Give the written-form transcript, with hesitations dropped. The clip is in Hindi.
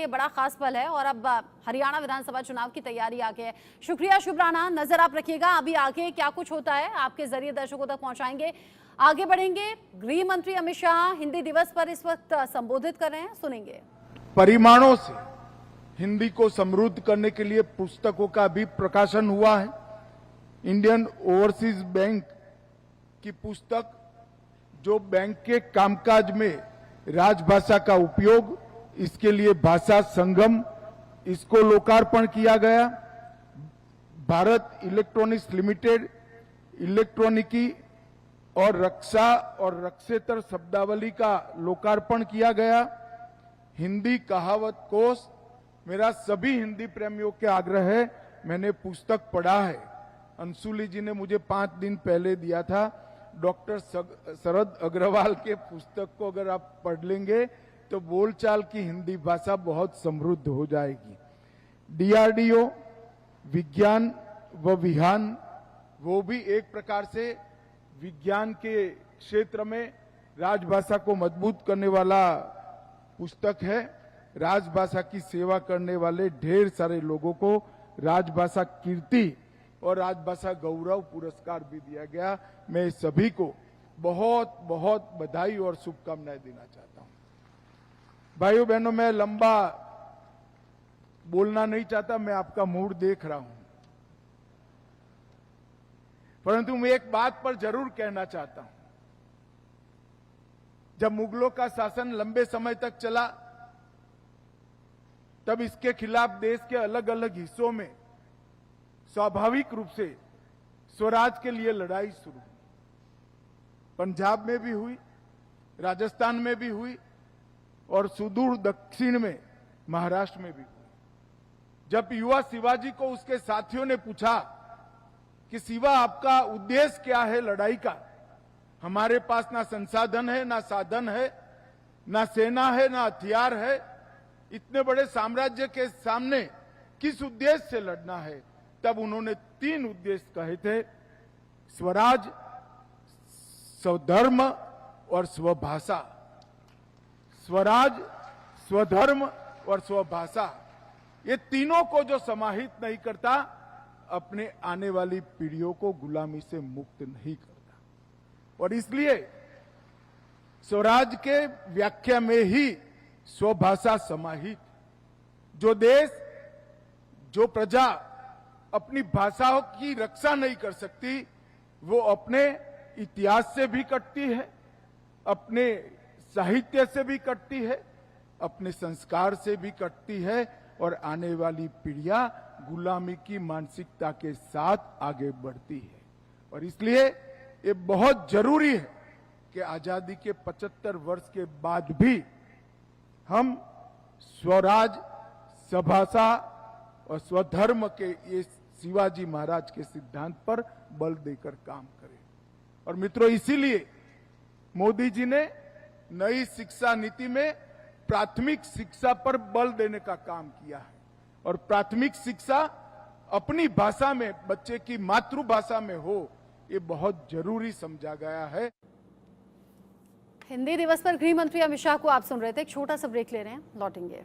ये बड़ा खास पल है और अब हरियाणा विधानसभा चुनाव की तैयारी आगे है। शुक्रिया शुभ राणा, नजर आप रखिएगा अभी आगे क्या कुछ होता है, आपके जरिए दर्शकों तक पहुंचाएंगे। आगे बढ़ेंगे। गृह मंत्री अमित शाह हिंदी दिवस पर इस वक्त संबोधित कर रहे हैं, सुनेंगे। परिमाणों से हिंदी को समृद्ध करने के लिए पुस्तकों का भी प्रकाशन हुआ है। इंडियन ओवरसीज बैंक की पुस्तक जो बैंक के कामकाज में राजभाषा का उपयोग, इसके लिए भाषा संगम, इसको लोकार्पण किया गया। भारत इलेक्ट्रॉनिक्स लिमिटेड इलेक्ट्रॉनिकी और रक्षा और रक्षेतर शब्दावली का लोकार्पण किया गया। हिंदी कहावत कोष, मेरा सभी हिंदी प्रेमियों के आग्रह है, मैंने पुस्तक पढ़ा है, अंशुली जी ने मुझे 5 दिन पहले दिया था। डॉक्टर शरद अग्रवाल के पुस्तक को अगर आप पढ़ लेंगे तो बोलचाल की हिंदी भाषा बहुत समृद्ध हो जाएगी। डीआरडीओ विज्ञान व विहान, वो भी एक प्रकार से विज्ञान के क्षेत्र में राजभाषा को मजबूत करने वाला पुस्तक है। राजभाषा की सेवा करने वाले ढेर सारे लोगों को राजभाषा कीर्ति और राजभाषा गौरव पुरस्कार भी दिया गया। मैं सभी को बहुत बहुत बधाई और शुभकामनाएं देना चाहता हूं। भाइयों बहनों, मैं लंबा बोलना नहीं चाहता, मैं आपका मूड देख रहा हूं, परंतु मैं एक बात पर जरूर कहना चाहता हूं। जब मुगलों का शासन लंबे समय तक चला, तब इसके खिलाफ देश के अलग अलग हिस्सों में स्वाभाविक रूप से स्वराज के लिए लड़ाई शुरू हुई। पंजाब में भी हुई, राजस्थान में भी हुई और सुदूर दक्षिण में महाराष्ट्र में भी हुई। जब युवा शिवाजी को उसके साथियों ने पूछा कि शिवा, आपका उद्देश्य क्या है लड़ाई का? हमारे पास ना संसाधन है, ना साधन है, ना सेना है, ना हथियार है, इतने बड़े साम्राज्य के सामने किस उद्देश्य से लड़ना है? तब उन्होंने 3 उद्देश्य कहे थे, स्वराज, स्वधर्म और स्वभाषा। स्वराज, स्वधर्म और स्वभाषा, ये तीनों को जो समाहित नहीं करता, अपने आने वाली पीढ़ियों को गुलामी से मुक्त नहीं करता। और इसलिए स्वराज के व्याख्या में ही स्वभाषा समाहित। जो देश, जो प्रजा अपनी भाषाओं की रक्षा नहीं कर सकती, वो अपने इतिहास से भी कटती है, अपने साहित्य से भी कटती है, अपने संस्कार से भी कटती है और आने वाली पीढ़ियां गुलामी की मानसिकता के साथ आगे बढ़ती है। और इसलिए ये बहुत जरूरी है कि आजादी के 75 वर्ष के बाद भी हम स्वराज, स्वभाषा और स्वधर्म के ये शिवाजी महाराज के सिद्धांत पर बल देकर काम करें। और मित्रों, इसीलिए मोदी जी ने नई शिक्षा नीति में प्राथमिक शिक्षा पर बल देने का काम किया है। और प्राथमिक शिक्षा अपनी भाषा में, बच्चे की मातृभाषा में हो, ये बहुत जरूरी समझा गया है। हिंदी दिवस पर गृह मंत्री अमित शाह को आप सुन रहे थे। एक छोटा सा ब्रेक ले रहे हैं, लौटेंगे।